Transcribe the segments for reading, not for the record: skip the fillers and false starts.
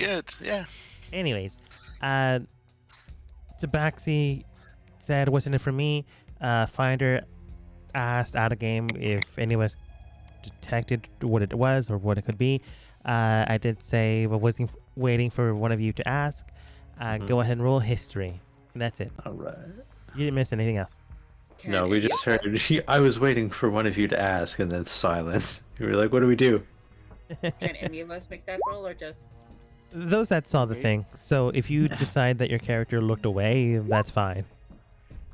good. Yeah. Anyways, uh, Tabaxi said, wasn't it for me? Finder asked out of game if anyone detected what it was or what it could be. I did say, well, wasn't waiting for one of you to ask. Go ahead and roll history. And that's it. All right. You didn't miss anything else. No, we just heard. I was waiting for one of you to ask, and then silence. We were like, "What do we do?" Can any of us make that roll, or just Those that saw the thing. So if you decide that your character looked away, that's fine.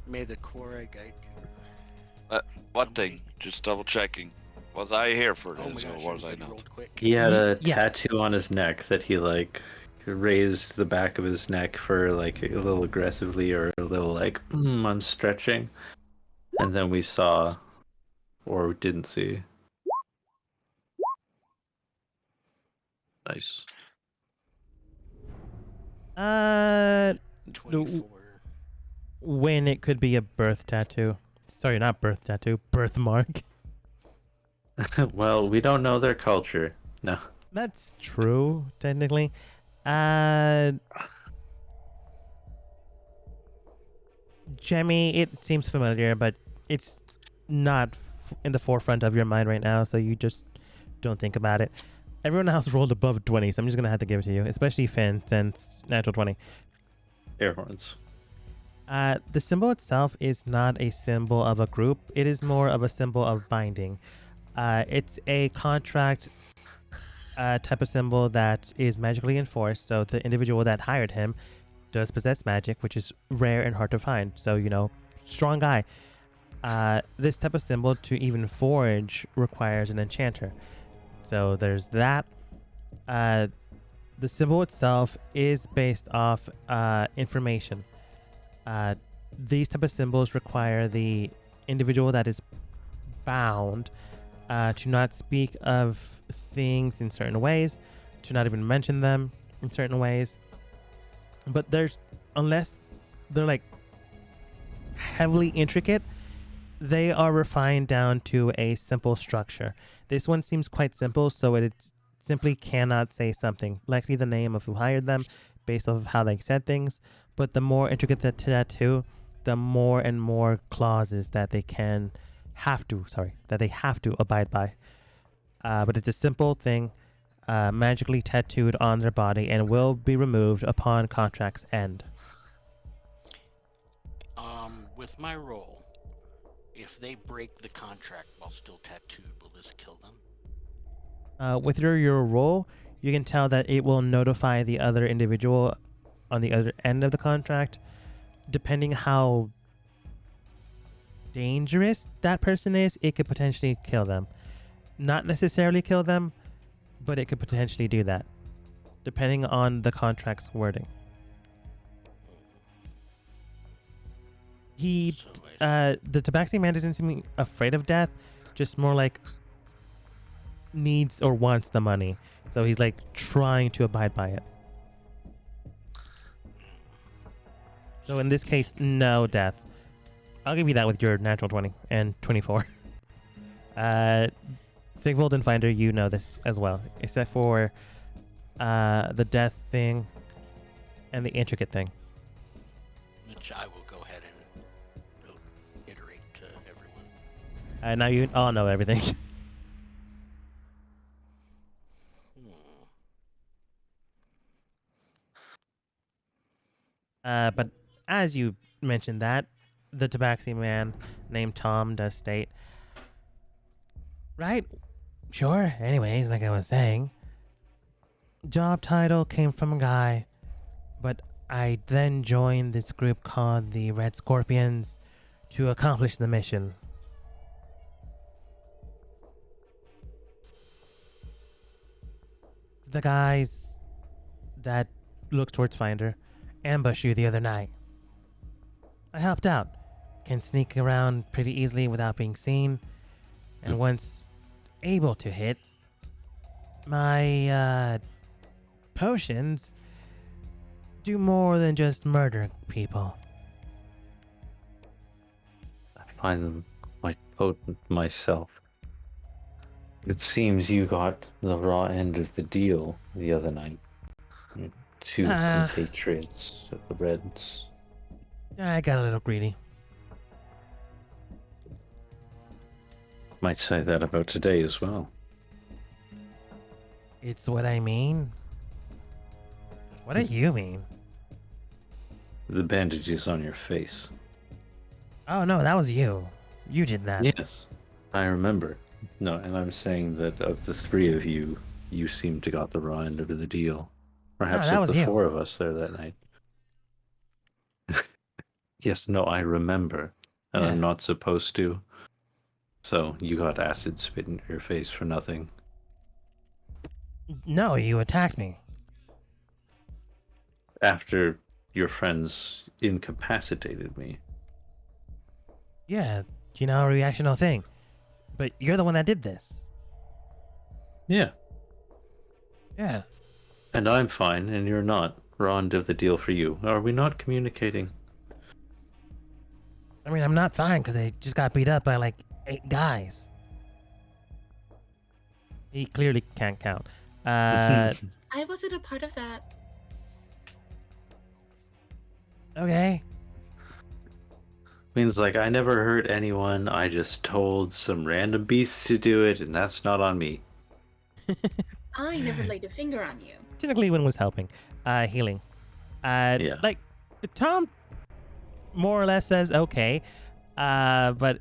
May the Quora guide you. One thing, just double checking. Was I here for Oh my this, or gosh, was I everybody not? rolled quick. He had a Yeah. tattoo on his neck that he like raised the back of his neck for like a little aggressively or a little like I'm stretching, and then we saw, or didn't see. Nice. 24. When it could be a birth tattoo. Sorry, not birth tattoo, birthmark. Well, we don't know their culture. No. That's true, technically. Jemmy, it seems familiar, but it's not in the forefront of your mind right now, so you just don't think about it. Everyone else rolled above 20, so I'm just going to have to give it to you, especially Finn, since natural 20. Air horns. The symbol itself is not a symbol of a group. It is more of a symbol of binding. It's a contract type of symbol that is magically enforced. So the individual that hired him does possess magic, which is rare and hard to find. So, strong guy. This type of symbol to even forge requires an enchanter. So there's that. The symbol itself is based off information. These type of symbols require the individual that is bound to not speak of things in certain ways, to not even mention them in certain ways. But unless they're like heavily intricate, they are refined down to a simple structure. This one seems quite simple, so it simply cannot say something, likely the name of who hired them, based off of how they said things. But the more intricate the tattoo, the more and more clauses that they have to abide by. But it's a simple thing, magically tattooed on their body, and will be removed upon contract's end. With my roll, if they break the contract while still tattooed, will this kill them? With your roll, you can tell that it will notify the other individual on the other end of the contract, depending how dangerous that person is. It could potentially kill them. Not necessarily kill them, but it could potentially do that, depending on the contract's wording. The Tabaxi man doesn't seem afraid of death, just more like needs or wants the money. So he's like trying to abide by it. So in this case, no death. I'll give you that with your natural 20 and 24. Sigvold and Finder, you know this as well, except for the death thing and the intricate thing. Which I will go ahead and iterate to everyone. Now you all know everything. But as you mentioned that, the Tabaxi man named Tom does state, right? Sure. Anyways, like I was saying, job title came from a guy, but I then joined this group called the Red Scorpions to accomplish the mission. The guys that look towards Finder ambushed you the other night. I helped out. Can sneak around pretty easily without being seen. And once able to hit, my potions do more than just murder people. I find them quite potent myself. It seems you got the raw end of the deal the other night. Two Ah. compatriots of the Reds. I got a little greedy. Might say that about today as well. It's what I mean. What do you mean? The bandages on your face. Oh no, that was you. You did that. Yes, I remember. No, and I'm saying that of the three of you, you seem to got the raw end of the deal. Perhaps that of was the you. four of us there that night. Yes, no, I remember. And Yeah. I'm not supposed to. So you got acid spit in your face for nothing. No, you attacked me. After your friends incapacitated me. Yeah, reactional thing. But you're the one that did this. Yeah. Yeah. And I'm fine, and you're not. Raw end of the deal for you. Are we not communicating? I mean, I'm not fine because I just got beat up by like 8 guys. He clearly can't count. I wasn't a part of that. Okay. Means like I never hurt anyone, I just told some random beast to do it, and that's not on me. I never laid a finger on you. Technically, one was helping. Healing. Yeah. Like, Tom more or less says okay. But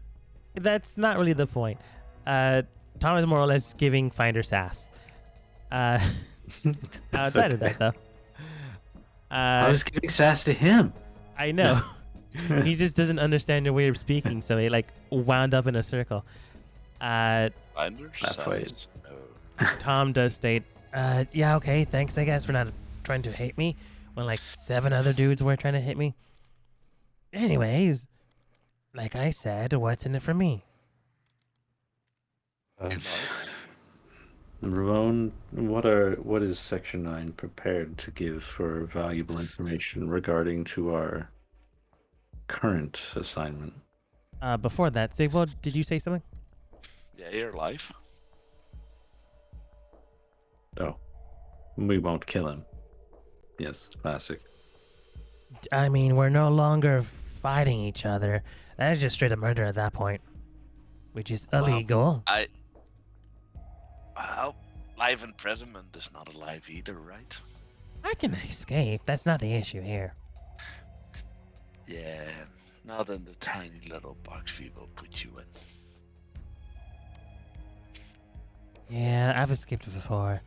that's not really the point. Tom is more or less giving Finder sass. Outside of that, though. I was giving sass to him. I know. He just doesn't understand your way of speaking, so he like wound up in a circle. Finder Halfway. sass. No. Tom does state, yeah, okay, thanks, I guess, for not trying to hate me when like 7 other dudes were trying to hit me. Anyways, like I said, what's in it for me? Ramon, what is Section 9 prepared to give for valuable information regarding to our current assignment? Before that, Sigvald, did you say something? Yeah, your life. Oh, we won't kill him. Yes, classic. I mean, we're no longer fighting each other. That is just straight up murder at that point, which is illegal. Well, life imprisonment is not alive either, right? I can escape. That's not the issue here. Yeah, not in the tiny little box we will put you in. Yeah, I've escaped before.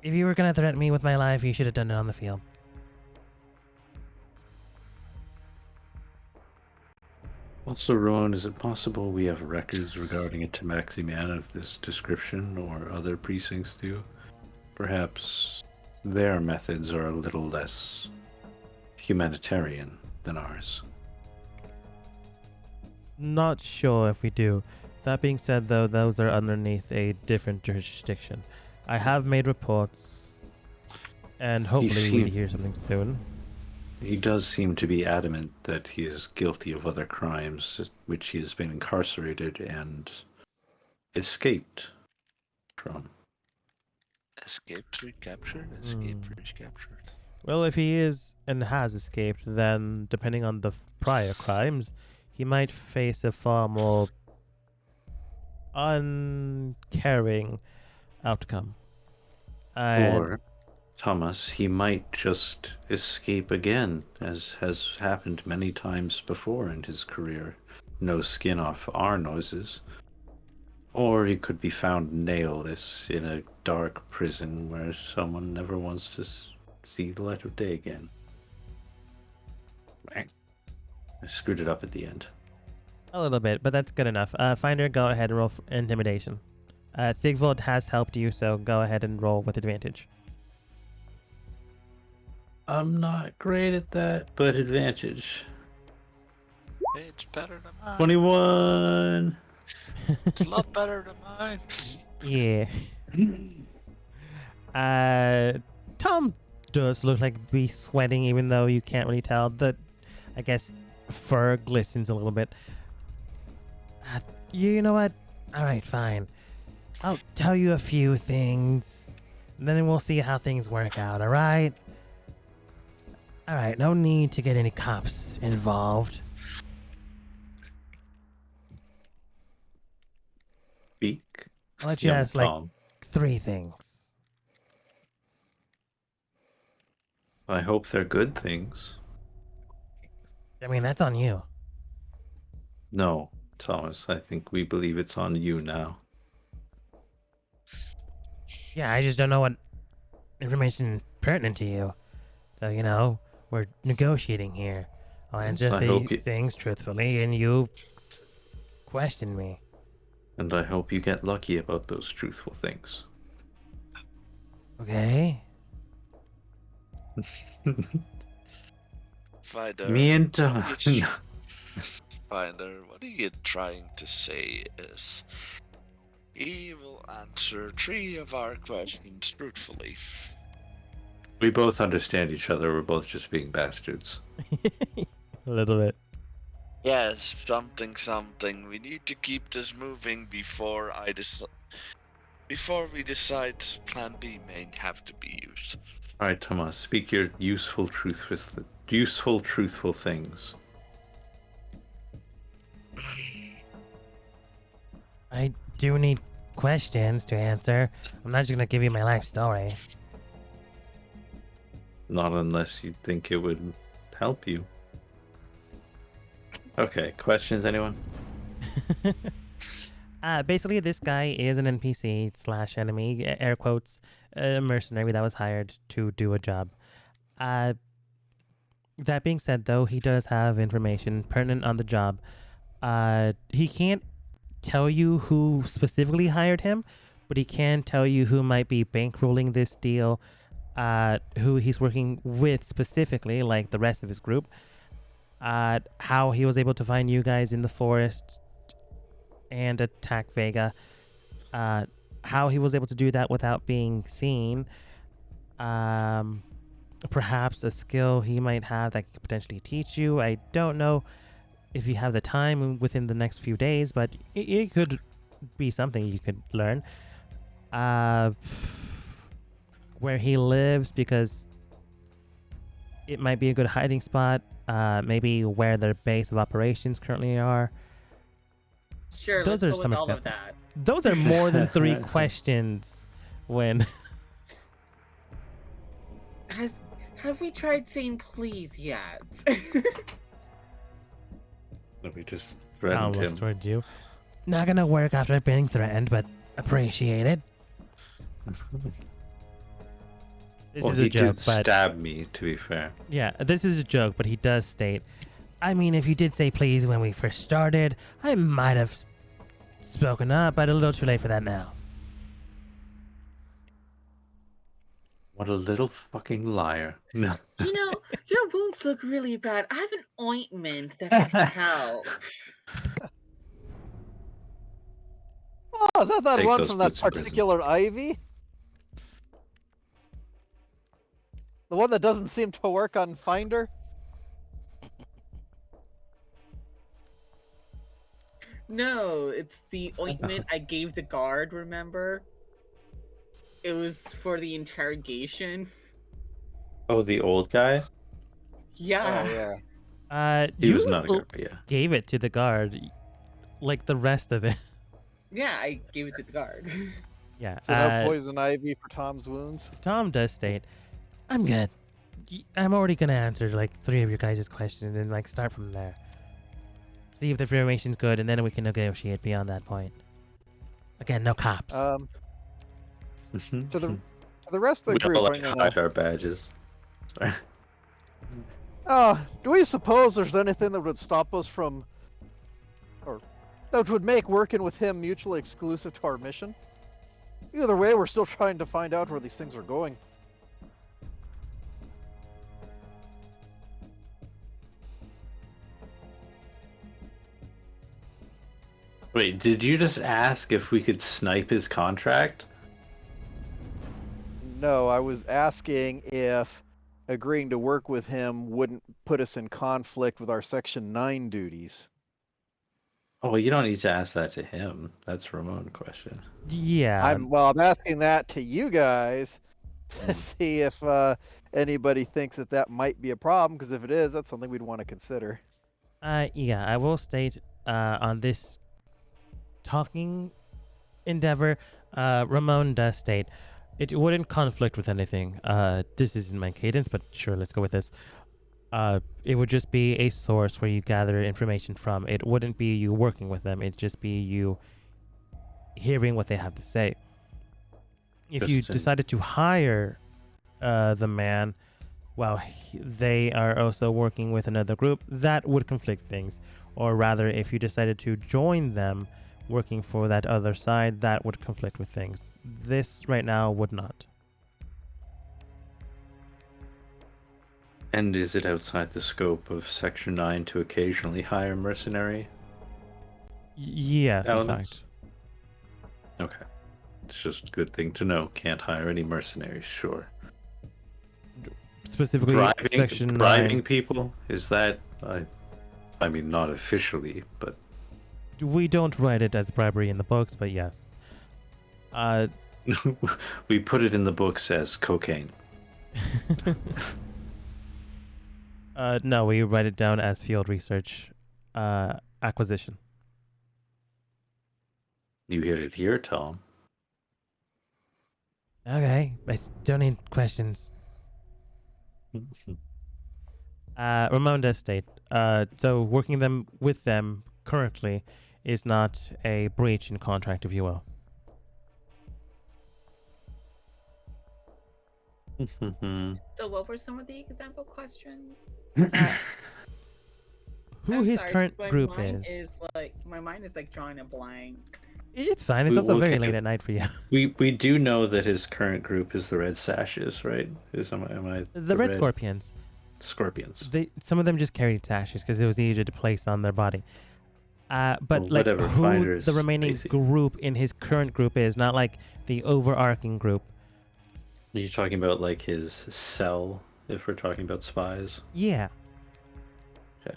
If you were gonna threaten me with my life, you should have done it on the field. Also, Rowan, is it possible we have records regarding a Tabaxi man of this description, or other precincts do? Perhaps their methods are a little less humanitarian than ours. Not sure if we do. That being said, though, those are underneath a different jurisdiction. I have made reports, and hopefully we hear something soon. He does seem to be adamant that he is guilty of other crimes, which he has been incarcerated and escaped from. Escaped, recaptured, escaped, recaptured. Well, if he is and has escaped, then, depending on the prior crimes, he might face a far more uncaring outcome. Or, Thomas, he might just escape again, as has happened many times before in his career. No skin off our noses. Or he could be found nailless in a dark prison where someone never wants to see the light of day again. Right. I screwed it up at the end. A little bit, but that's good enough. Finder, go ahead and roll intimidation. Sigvald has helped you, so go ahead and roll with advantage. I'm not great at that, but advantage. It's better than mine. 21! It's a lot better than mine. Yeah. Tom does look like be sweating, even though you can't really tell. The, I guess, fur glistens a little bit. You know what? All right, fine. I'll tell you a few things. Then we'll see how things work out, alright? Alright, no need to get any cops involved. Speak, I'll let you young ask like Tom. 3 things. I hope they're good things. I mean, that's on you. No, Thomas, I think we believe it's on you now. Yeah, I just don't know what information pertinent to you. So, you know, we're negotiating here. I'll answer I the hope you- things truthfully, and you question me. And I hope you get lucky about those truthful things. Okay? Finder, Me and Tom. Finder, what are you trying to say is he will answer 3 of our questions truthfully. We both understand each other. We're both just being bastards. A little bit. Yes, something. We need to keep this moving before we decide Plan B may have to be used. All right, Thomas, speak your useful, truthful things. I do need questions to answer. I'm not just gonna give you my life story. Not unless you think it would help you. Okay, questions, anyone? Basically, this guy is an NPC / enemy, air quotes, a mercenary that was hired to do a job. That being said, though, he does have information pertinent on the job. He can't tell you who specifically hired him, but he can tell you who might be bankrolling this deal, who he's working with specifically, like the rest of his group, how he was able to find you guys in the forest and attack Vega, how he was able to do that without being seen, perhaps a skill he might have that could potentially teach you. I don't know if you have the time within the next few days, but it could be something you could learn. Where he lives, because it might be a good hiding spot. Maybe where their base of operations currently are. Sure, Those let's are go with some all of examples. that. Those are more than 3 questions. When Have we tried saying please yet? We just I'll threatened look him. towards you. Not gonna work after being threatened, but appreciate it. This Well, is he a joke, did but stab me, to be fair. yeah, this is a joke, but he does state, I mean, if you did say please when we first started, I might have spoken up, but a little too late for that now. What a little fucking liar. No. You know, your wounds look really bad. I have an ointment that can help. Oh, is that Take one those from that boots in prison. particular Ivy? The one that doesn't seem to work on Finder? No, it's the ointment I gave the guard, remember? It was for the interrogation. Oh, the old guy? Yeah. Oh, yeah. He You was not a guard, but yeah. gave it to the guard, like the rest of it. Yeah, I gave it to the guard. Yeah. So no poison ivy for Tom's wounds? Tom does state, I'm good. I'm already gonna answer like 3 of your guys' questions and like start from there. See if the information's good, and then we can negotiate beyond that point. Again, no cops. To the rest of the we group, all I'm like gonna. hide our badges. Sorry. Do we suppose there's anything that would stop us from, or that would make working with him mutually exclusive to our mission? Either way, we're still trying to find out where these things are going. Wait, did you just ask if we could snipe his contract? No, I was asking if agreeing to work with him wouldn't put us in conflict with our Section 9 duties. Oh, well, you don't need to ask that to him. That's a Ramon question. yeah. I'm asking that to you guys to see if anybody thinks that might be a problem. Because if it is, that's something we'd want to consider. Yeah, I will state on this talking endeavor, Ramon does state it wouldn't conflict with anything. This isn't my cadence, but sure, let's go with this. It would just be a source where you gather information from. It wouldn't be you working with them. It'd just be you hearing what they have to say. If you decided to hire the man while they are also working with another group, that would conflict things. Or rather, if you decided to join them working for that other side, that would conflict with things. This right now would not. And is it outside the scope of Section 9 to occasionally hire mercenary Yes, elements? in fact. Okay. It's just a good thing to know. Can't hire any mercenaries, sure. Specifically, Section 9. Bribing people? Is that... I mean, not officially, but... We don't write it as bribery in the books, but yes. We put it in the books as cocaine. No, we write it down as field research acquisition. You hear it here, Tom. Okay, I don't need questions. Ramon does state, so working them with them currently is not a breach in contract, if you will. So what were some of the example questions? Who I'm his sorry, current my group mind is. My mind is like drawing a blank. It's fine. It's also Okay. very late at night for you. We do know that his current group is the Red Sashes, right? Am I The Red Scorpions. Scorpions? Some of them just carried sashes because it was easier to place on their body. But Well, like whatever, who Finder's the remaining basic. group in his current group is, not like the overarching group. Are you talking about like his cell, if we're talking about spies? Yeah. Okay.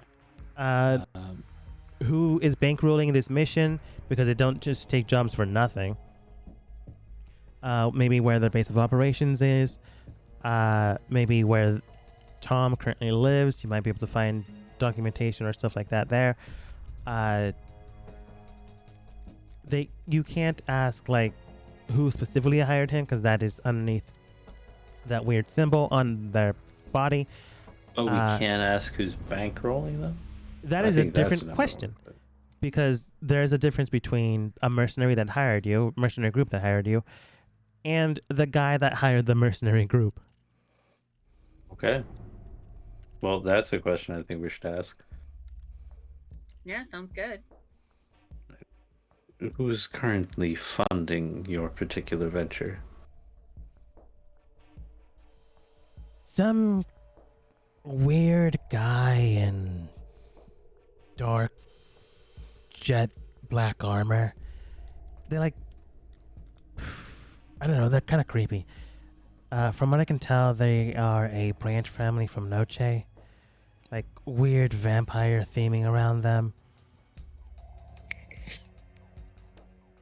Who is bankrolling this mission because they don't just take jobs for nothing. Maybe where their base of operations is. Maybe where Tom currently lives. You might be able to find documentation or stuff like that there. You can't ask like who specifically hired him because that is underneath that weird symbol on their body. Oh, we can't ask who's bankrolling them? That I is a think that's different number question. one, but- Because there's a difference between a mercenary that hired you, mercenary group that hired you, and the guy that hired the mercenary group. Okay. Well, that's a question I think we should ask. Yeah, sounds good. Who's currently funding your particular venture? Some weird guy in dark jet black armor. They like, I don't know, they're kind of creepy. From what I can tell, they are a branch family from Noche. Like weird vampire theming around them.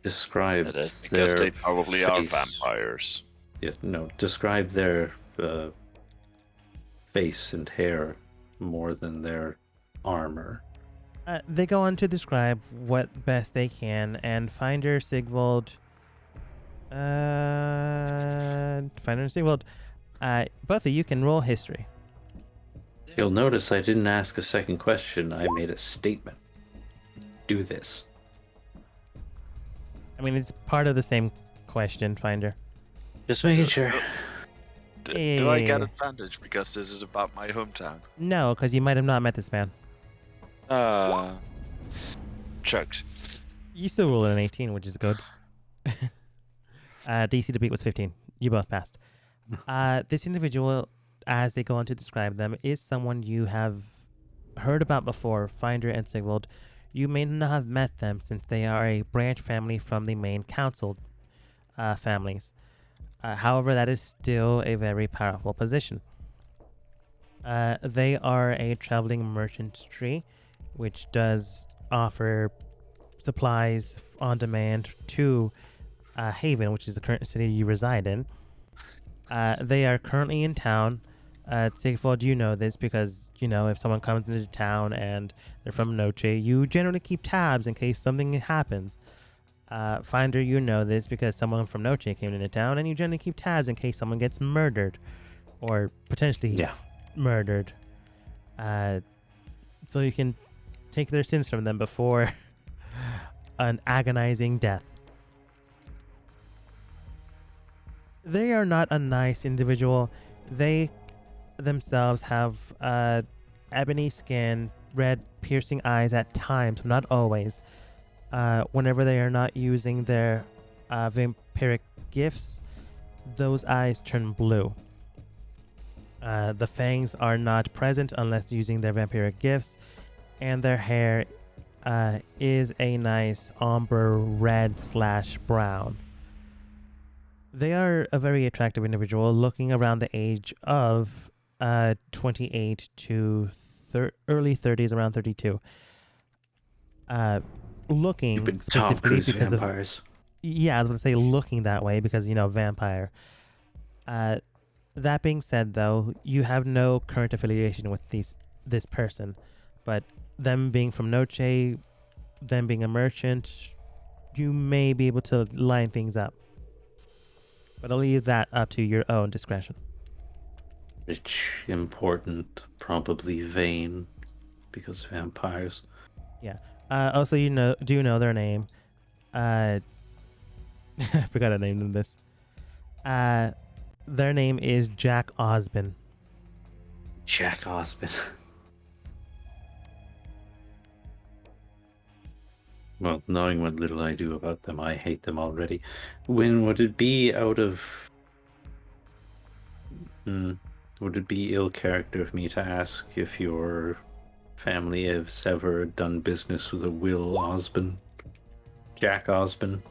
Describe It is because their they probably are face. vampires. Yes, no. Describe their face and hair more than their armor. They go on to describe what best they can, and Finder Sigvald. Both of you can roll history. You'll notice I didn't ask a second question. I made a statement. Do this. I mean, it's part of the same question, Finder. Just making sure. Do I get Eh. advantage because this is about my hometown? No, because you might have not met this man. Chugs. You still rolled an 18, which is good. DC to beat was 15. You both passed. This individual, as they go on to describe them, is someone you have heard about before, Finder and Sigvald. You may not have met them since they are a branch family from the main council families. However, that is still a very powerful position. They are a traveling merchantry, which does offer supplies on demand to Haven, which is the current city you reside in. They are currently in town. Sigfold, you know this because, if someone comes into town and they're from Noche, you generally keep tabs in case something happens. Finder, you know this because someone from Noche came into town, and you generally keep tabs in case someone gets murdered or potentially Yeah. murdered. So you can take their sins from them before an agonizing death. They are not a nice individual. They themselves have ebony skin, red piercing eyes at times, but not always. Whenever they are not using their vampiric gifts, those eyes turn blue. The fangs are not present unless using their vampiric gifts, and their hair is a nice ombre red/brown. They are a very attractive individual, looking around the age of 28 to early 30s, around 32. Looking Stupid Tom specifically Cruise because vampires. I was going to say looking that way because, vampire. That being said, though, you have no current affiliation with this person, but them being from Noche, them being a merchant, you may be able to line things up. But I'll leave that up to your own discretion. Rich, important, probably vain, because vampires. Yeah. Also, do you know their name? I forgot to name them this. Their name is Jack Osbin. Jack Osbin. Well, knowing what little I do about them, I hate them already. When would it be out of... would it be ill character of me to ask if your family has ever done business with a Will Osbin? Jack Osbin?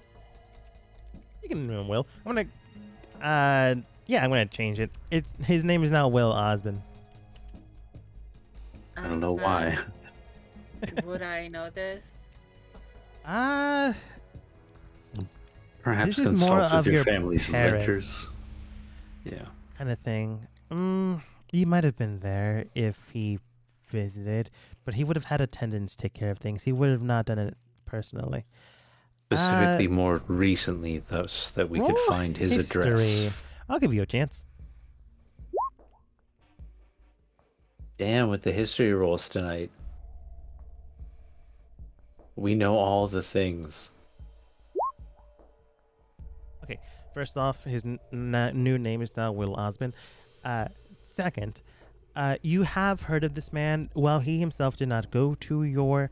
You can name him Will. I'm gonna change it. His name is now Will Osbin. I don't know why. Would I know this? Perhaps this is consult more with of your your family's parents. ledgers. Yeah. Kind of thing. He might have been there if he visited, but he would have had attendants take care of things. He would have not done it personally. Specifically more recently, thus, that we could roll find his history. address. I'll give you a chance. Damn, with the history rolls tonight. We know all the things. Okay, first off, his new name is now Will Osbin. Second, you have heard of this man. While he himself did not go to your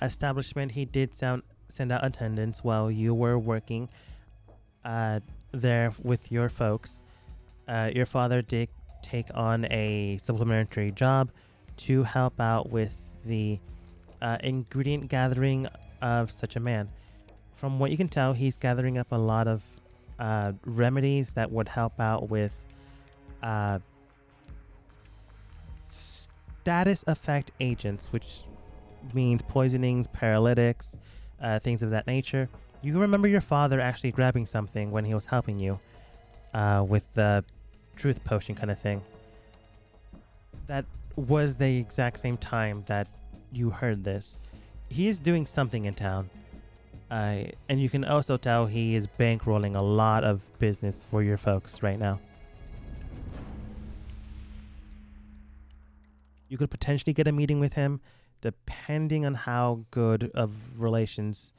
establishment, he did send out attendants while you were working there with your folks. Your father did take on a supplementary job to help out with the ingredient gathering of such a man. From what you can tell, he's gathering up a lot of remedies that would help out with status effect agents, which means poisonings, paralytics, things of that nature. You remember your father actually grabbing something when he was helping you with the truth potion kind of thing. That was the exact same time that you heard this. He is doing something in town. And you can also tell he is bankrolling a lot of business for your folks right now. You could potentially get a meeting with him, depending on how good of relations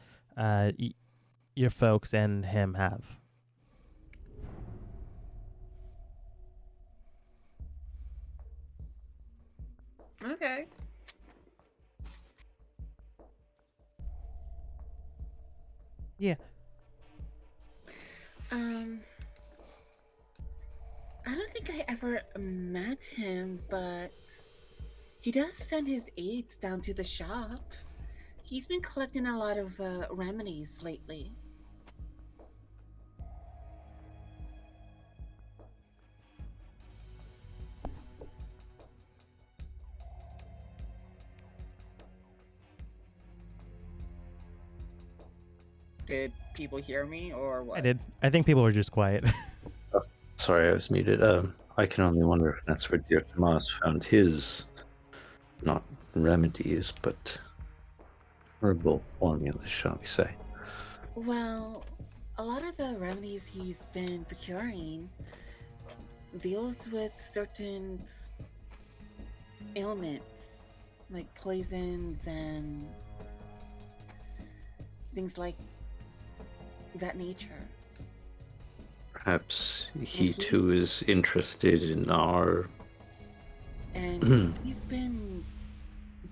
your folks and him have. Okay. Yeah. I don't think I ever met him, but he does send his aides down to the shop. He's been collecting a lot of remedies lately. Did people hear me or what? I did. I think people were just quiet. Sorry, I was muted. I can only wonder if that's where dear Tomas found his, not remedies, but herbal formulas, shall we say. Well, a lot of the remedies he's been procuring deals with certain ailments, like poisons and things like that nature. Perhaps And he too is interested in our. and he's been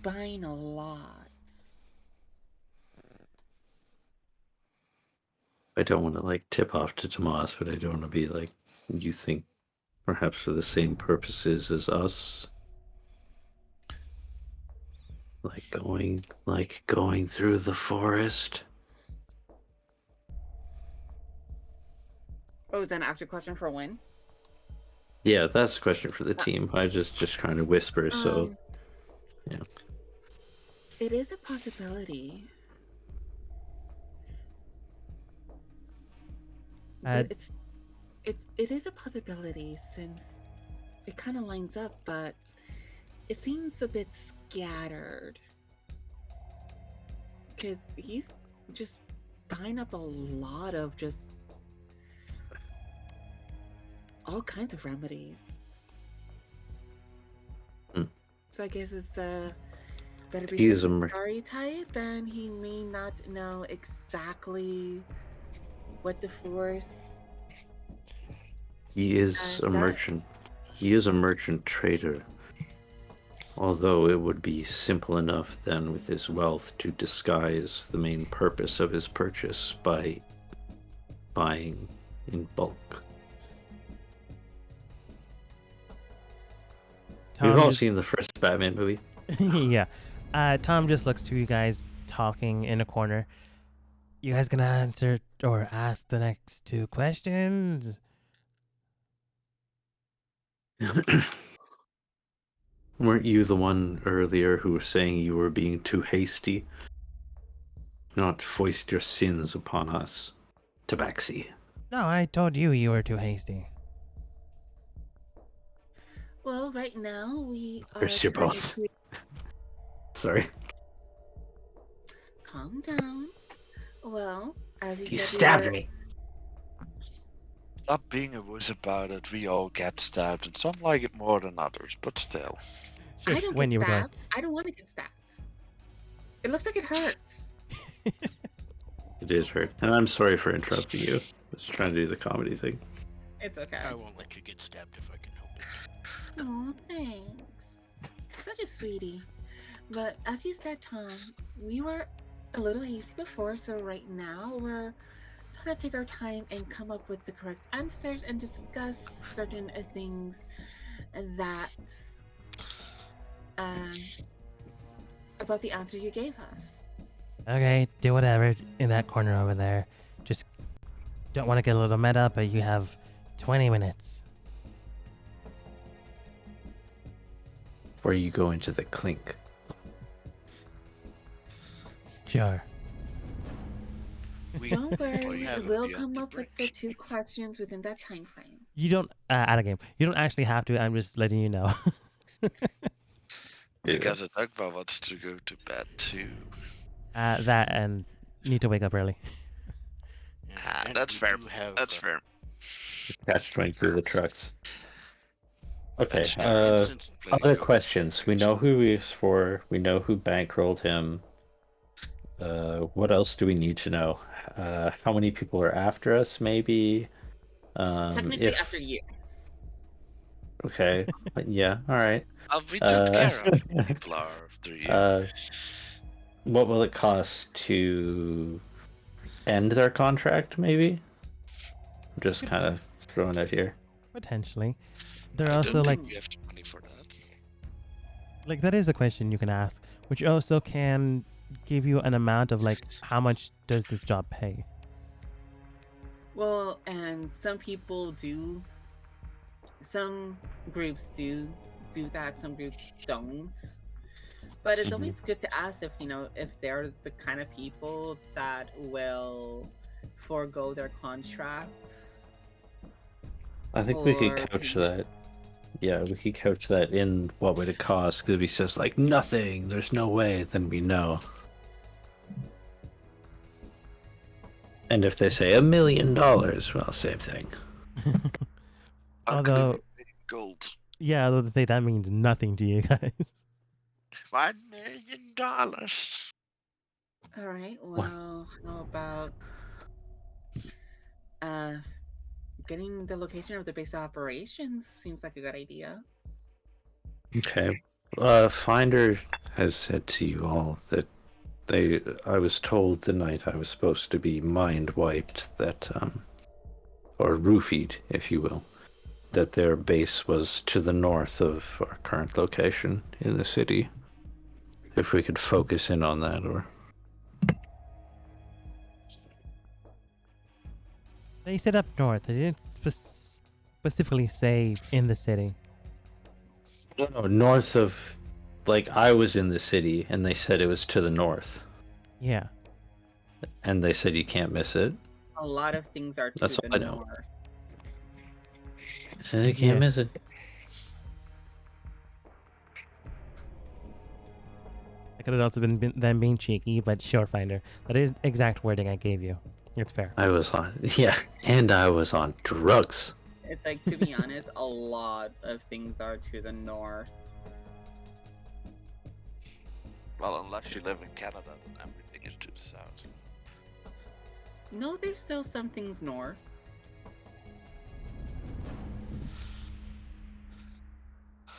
buying a lot. I don't want to like tip off to Tomas, but I don't want to be like, you think perhaps for the same purposes as us? Like going through the forest? Oh, is that an actual question for when? Yeah, that's a question for the team. I just trying to whisper, so yeah. It is a possibility. But it is a possibility since it kind of lines up, but it seems a bit scattered because he's just buying up a lot of just all kinds of remedies. So I guess it's better be He's a sorry type, and he may not know exactly what the force. He is a merchant. He is a merchant trader. Although it would be simple enough then with his wealth to disguise the main purpose of his purchase by buying in bulk. We've all seen the first Batman movie. Yeah. Tom just looks to you guys talking in a corner. You guys gonna answer or ask the next two questions? Weren't you the one earlier who was saying you were being too hasty? Not foist your sins upon us, Tabaxi. No, I told you were too hasty. Well, right now we are Where's your trying boss? to Sorry. calm down. Well, as you He said, stabbed me. Stop being a wuss about it. We all get stabbed, and some like it more than others, but still. I don't get stabbed. I don't want to get stabbed. It looks like it hurts. It is hurt. And I'm sorry for interrupting you. I was trying to do the comedy thing. It's okay. I won't let you get stabbed if I can help it. Oh, thanks. You're such a sweetie. But as you said, Tom, we were a little hasty before, so right now we're trying to take our time and come up with the correct answers and discuss certain things that about the answer you gave us. Okay, do whatever in that corner over there. Just don't want to get a little meta, but you have 20 minutes. Before you go into the clink. Sure. Don't worry, we'll come up with the two questions within that time frame. You don't, out of game. You don't actually have to. I'm just letting you know. Because Dagba wants to go to bed too. That and need to wake up early. Yeah, that's fair. That's fair. Catch 22 the trucks. Okay. Other questions. We know who he is for. We know who bankrolled him. What else do we need to know? How many people are after us? Maybe. Technically, after you. Okay. Yeah. All right. We took care of people after you. What will it cost to end their contract? Maybe. I'm just kind of throwing it here. Potentially. There are I also don't like think we have the money for that. Like that is a question you can ask, which also can give you an amount of like how much does this job pay? Well, and some people do. Some groups do that. Some groups don't. But it's always good to ask if if they're the kind of people that will forego their contracts I think we could or couch payment? that. Yeah, we could couch that in what would it cost? Because if he says like nothing, there's no way, then we know. And if they say $1 million, well, same thing. I'll Although, claim it in gold. yeah, although they say that means nothing to you guys. $1 million. All right. Well, how about uh getting the location of the base of operations? Seems like a good idea. Okay. Finder has said to you all that I was told the night I was supposed to be mind wiped that, or roofied, if you will, that their base was to the north of our current location in the city. If we could focus in on that, or They said up north. They didn't specifically say in the city. no, north of, like I was in the city and they said it was to the north, Yeah. and they said you can't miss it. A lot of things are to That's the all I know. north. They said you Yeah. can't miss it. It could have also been them being cheeky, but sure, Finder. That is exact wording I gave you. It's fair. I was on, yeah, and I was on drugs. It's like, to be honest, a lot of things are to the north. Well, unless you live in Canada, then everything is to the south. No, there's still some things north.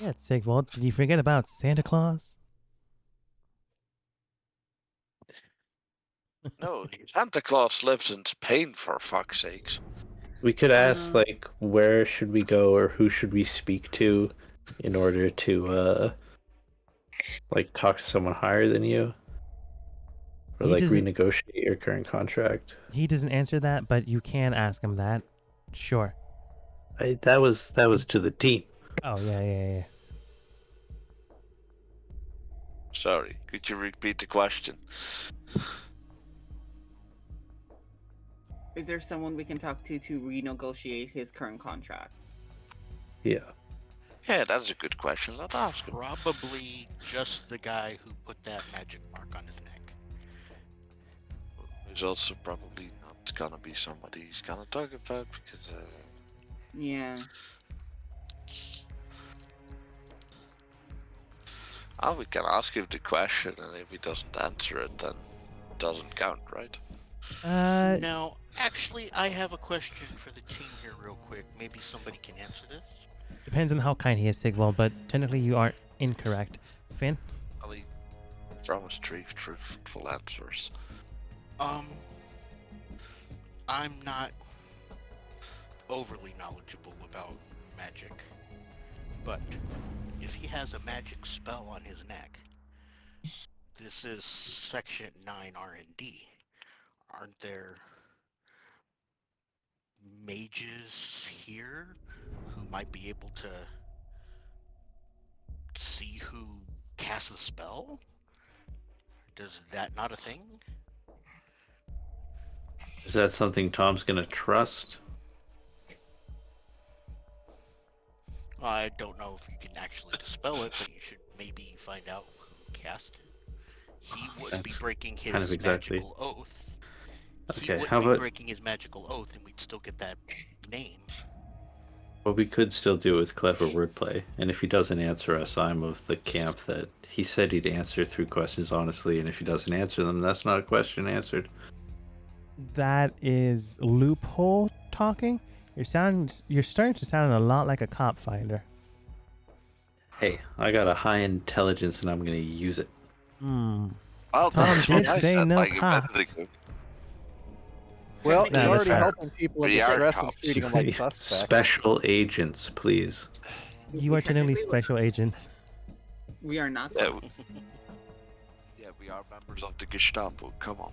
Yeah, Sigvald. Did you forget about Santa Claus? No, Santa Claus lives in Spain, for fuck's sakes. We could ask, Uh, like, where should we go or who should we speak to in order to, like, talk to someone higher than you? Or, He like, doesn't. renegotiate your current contract? He doesn't answer that, but you can ask him that. Sure. That was to the team. Oh yeah. Sorry, could you repeat the question? is there someone we can talk to renegotiate his current contract? Yeah. Yeah, that's a good question. Let's ask him. Probably just the guy who put that magic mark on his neck. He's also probably not gonna be somebody he's gonna talk about because. Yeah. Oh, we can ask him the question, and if he doesn't answer it, then it doesn't count, right? Now, actually, I have a question for the team here, real quick. Maybe somebody can answer this. Depends on how kind he is, Sigvald, but technically you aren't incorrect. Finn? Well, he promised three truthful answers. I'm not overly knowledgeable about magic, but if he has a magic spell on his neck, this is Section 9 R&D. Aren't there mages here who might be able to see who casts the spell? Does that not a thing? Is that something Tom's gonna trust? I don't know if you can actually dispel it, but you should maybe find out who cast it. He would be That's breaking his kind of exactly- magical oath. He Okay, wouldn't how be about- breaking his magical oath, and we'd still get that name. What we could still do with clever wordplay, and if he doesn't answer us, I'm of the camp that he said he'd answer through questions honestly, and if he doesn't answer them, that's not a question answered. That is loophole talking. You're starting to sound a lot like a cop finder. Hey, I got a high intelligence and I'm gonna use it. Hmm. Well, Tom that's did what I say said, no like a minute cops. ago. Well, he's that's already fair. helping people in We are distress and cops. treating them like suspects. Special agents, please. You are technically Technically, special agents. We are not Yeah, cops. Yeah, we are members of the Gestapo. Come on.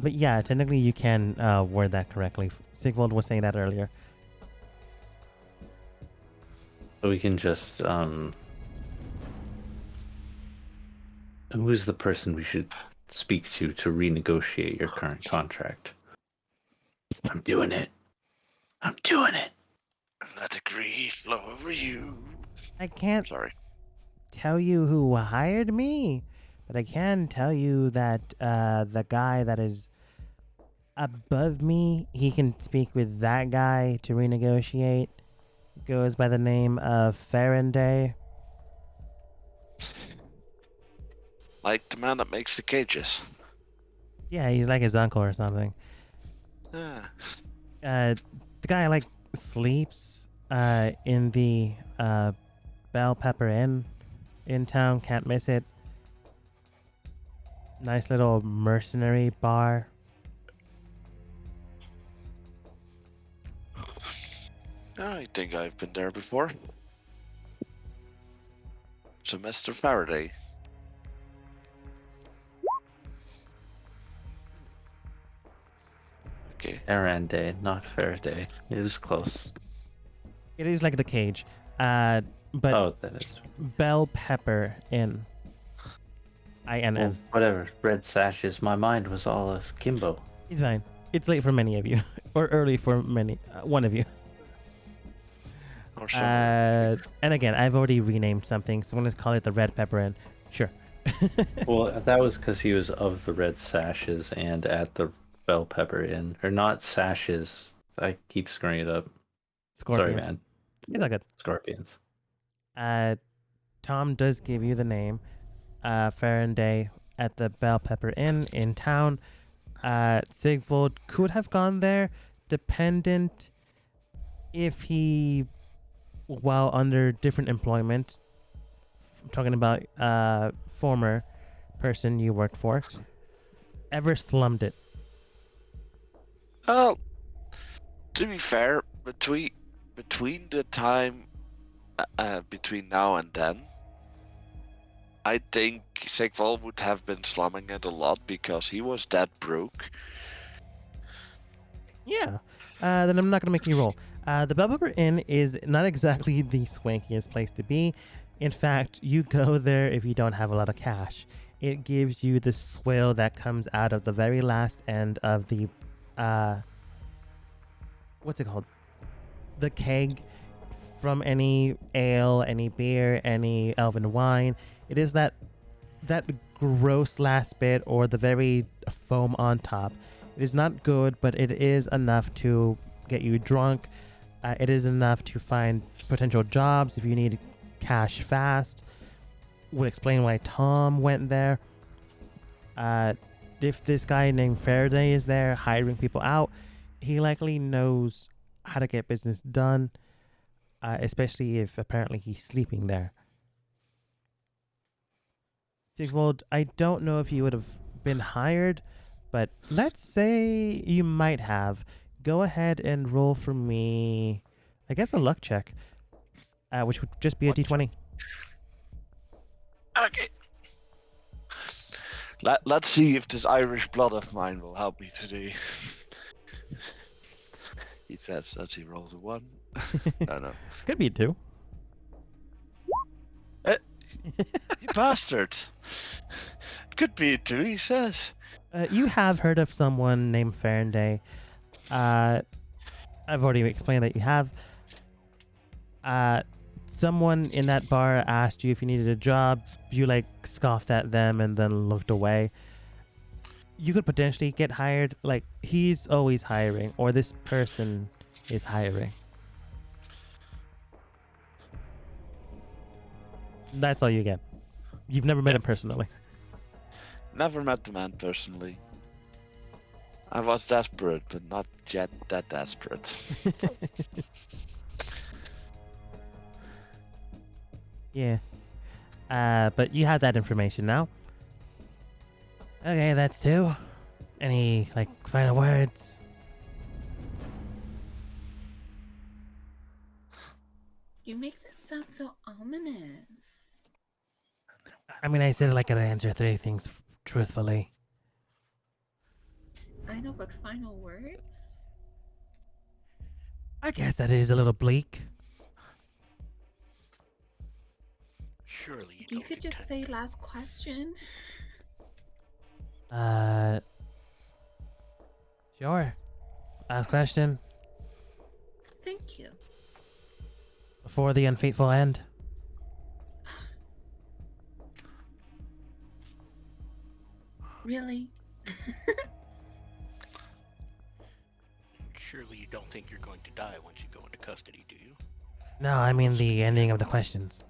But yeah, technically you can word that correctly. Sigvald was saying that earlier. So we can just, who's the person we should speak to renegotiate your current contract? I'm doing it. I'm doing it. Let the grease flow over you. I can't Sorry. tell you who hired me, but I can tell you that the guy that is above me, he can speak with that guy to renegotiate. Goes by the name of Faraday. Like the man that makes the cages. Yeah, he's like his uncle or something. Ah. The guy like sleeps in the Bell Pepper Inn in town. Can't miss it. Nice little mercenary bar. I think I've been there before. So, Mr. Faraday. Okay. Faraday, not Faraday. It was close. It is like the cage, but Oh, that is. Bell Pepper Inn. INN. Well, whatever. Red sashes. My mind was all a kimbo. It's fine. It's late for many of you, or early for many. One of you. Or some. And again, I've already renamed something, so I'm gonna call it the Red Pepper Inn. Sure. Well, that was because he was of the red sashes and at the bell pepper inn. Or not sashes. I keep screwing it up. Scorpion. Sorry, man. It's all good. Scorpions. Tom does give you the name, Faraday at the Bell Pepper Inn in town. Sigvold could have gone there, dependent if he, while under different employment, I'm talking about former person you worked for, ever slummed it. Well, to be fair, between the time between now and then, I think Sigval would have been slumming it a lot because he was that broke. Yeah. Then I'm not going to make you roll. The Bell Pepper Inn is not exactly the swankiest place to be. In fact, you go there if you don't have a lot of cash. It gives you the swill that comes out of the very last end of the, what's it called? The keg from any ale, any beer, any elven wine. It is that gross last bit or the very foam on top. It is not good, but it is enough to get you drunk. It is enough to find potential jobs if you need cash fast. Would explain why Tom went there. If this guy named Faraday is there hiring people out, he likely knows how to get business done, especially if apparently he's sleeping there. Sigvold, I don't know if you would have been hired, but let's say you might have. Go ahead and roll for me, I guess, a luck check, which would just be a d20. Okay. Let's see if this Irish blood of mine will help me today. He says as he rolls a 1. No. Could be a 2. You bastard. Could be a 2, he says. You have heard of someone named Faraday. I've already explained that you have. Someone in that bar asked you if you needed a job. You scoffed at them and then looked away. You could potentially get hired. He's always hiring, or this person is hiring. That's all you get. You've never met him personally. Never met the man personally. I was desperate, but not yet that desperate. Yeah. But you have that information now. Okay, that's 2. Any, final words? You make that sound so ominous. I mean, I said I could answer 3 things truthfully. I know, but final words? I guess that is a little bleak. Surely You could just say last question. Sure. Last question. Before the unfaithful end. Really? Surely you don't think you're going to die once you go into custody, do you? No, I mean the ending of the questions.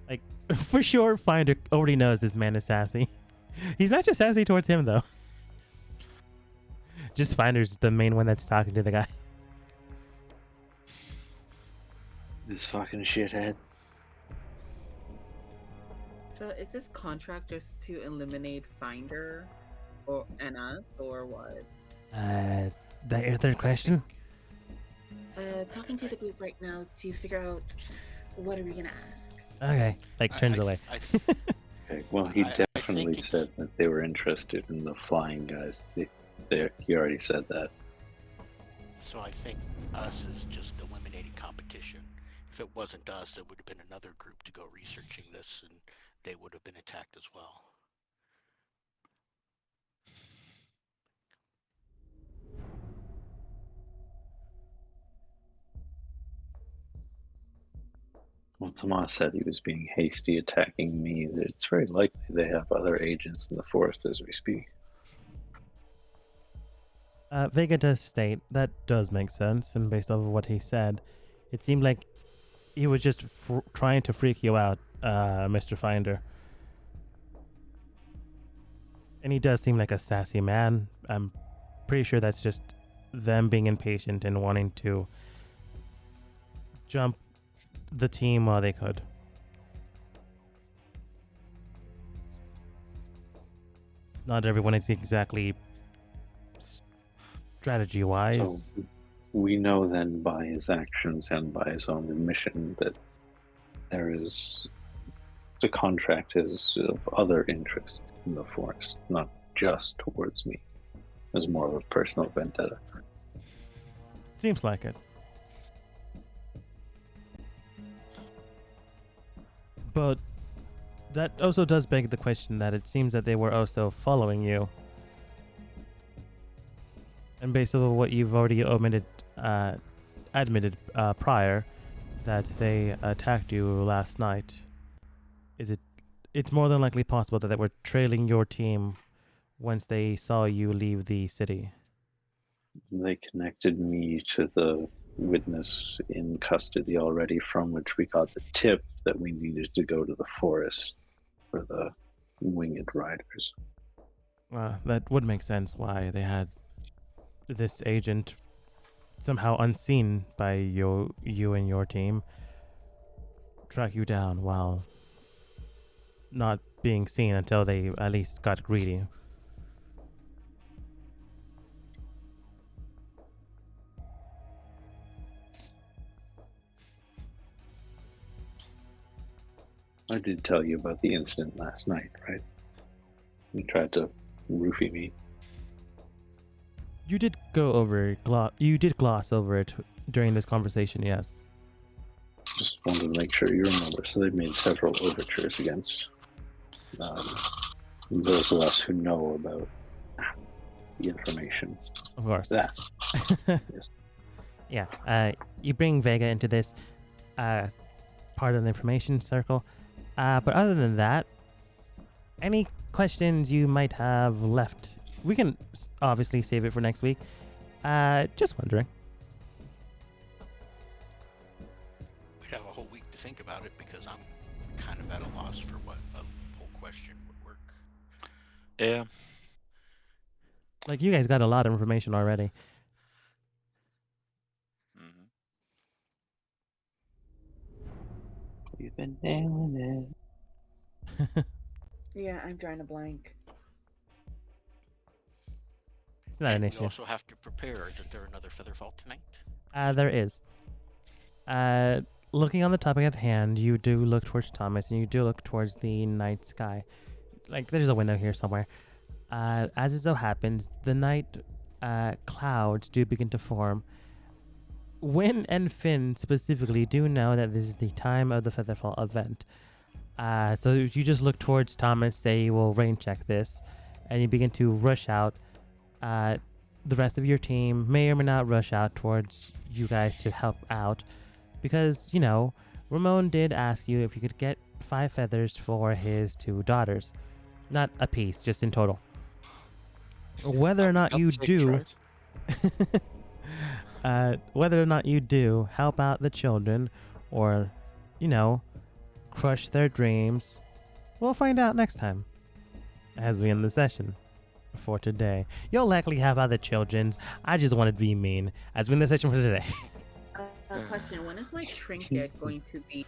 Like, for sure, Finder already knows this man is sassy. He's not just sassy towards him, though. Just Finder's the main one that's talking to the guy. This fucking shithead. So is this contract just to eliminate Finder and us, or what? That your third question? Talking to the group right now to figure out what are we gonna ask. Okay, like turns away. Okay, well, he I definitely think said that they were interested in the flying guys. He already said that. So I think us is just eliminating competition. If it wasn't us, there would have been another group to go researching this, and they would have been attacked as well. Well, Tomas said he was being hasty attacking me. It's very likely they have other agents in the forest as we speak. Vega does state that does make sense, and based off of what he said, it seemed like he was just trying to freak you out, Mr. Finder. And he does seem like a sassy man. I'm pretty sure that's just them being impatient and wanting to jump the team while they could. Not everyone is exactly strategy-wise. So we know then by his actions and by his own admission that the contract is of other interest in the forest, not just towards me. It's more of a personal vendetta. Seems like it. But that also does beg the question that it seems that they were also following you. And based on what you've already admitted prior, that they attacked you last night, it's more than likely possible that they were trailing your team once they saw you leave the city. They connected me to the witness in custody already, from which we got the tip that we needed to go to the forest for the winged riders. That would make sense why they had this agent somehow unseen by you and your team track you down while not being seen until they at least got greedy. I did tell you about the incident last night, right? You tried to roofie me. You did go over you did gloss over it during this conversation, yes. Just wanted to make sure you remember. So they've made several overtures against those of us who know about the information. Of course. That. Yes. Yeah. You bring Vega into this part of the information circle. But other than that, any questions you might have left? We can obviously save it for next week. Just wondering. We'd have a whole week to think about it because I'm kind of at a loss for what a whole question would work. Yeah. Like, you guys got a lot of information already. Mm-hmm. You've been nailing it. Yeah, I'm drawing a blank. It's not an We issue. also have to prepare. Isn't there another Featherfall tonight? There is. Looking on the topic at hand, you do look towards Thomas, and you do look towards the night sky. Like, there's a window here somewhere. As it so happens, the night clouds do begin to form. Wynn and Finn specifically do know that this is the time of the Featherfall event. So you just look towards Thomas, say you will rain check this, and you begin to rush out. the rest of your team may or may not rush out towards you guys to help out because, Ramon did ask you if you could get 5 feathers for his 2 daughters. Not a piece, just in total. Whether or not Got you 6, do, right? whether or not you do help out the children or, crush their dreams, we'll find out next time as we end the session for today. You'll likely have other children's. I just wanted to be mean as we end the session for today. Question: when is my trinket going to be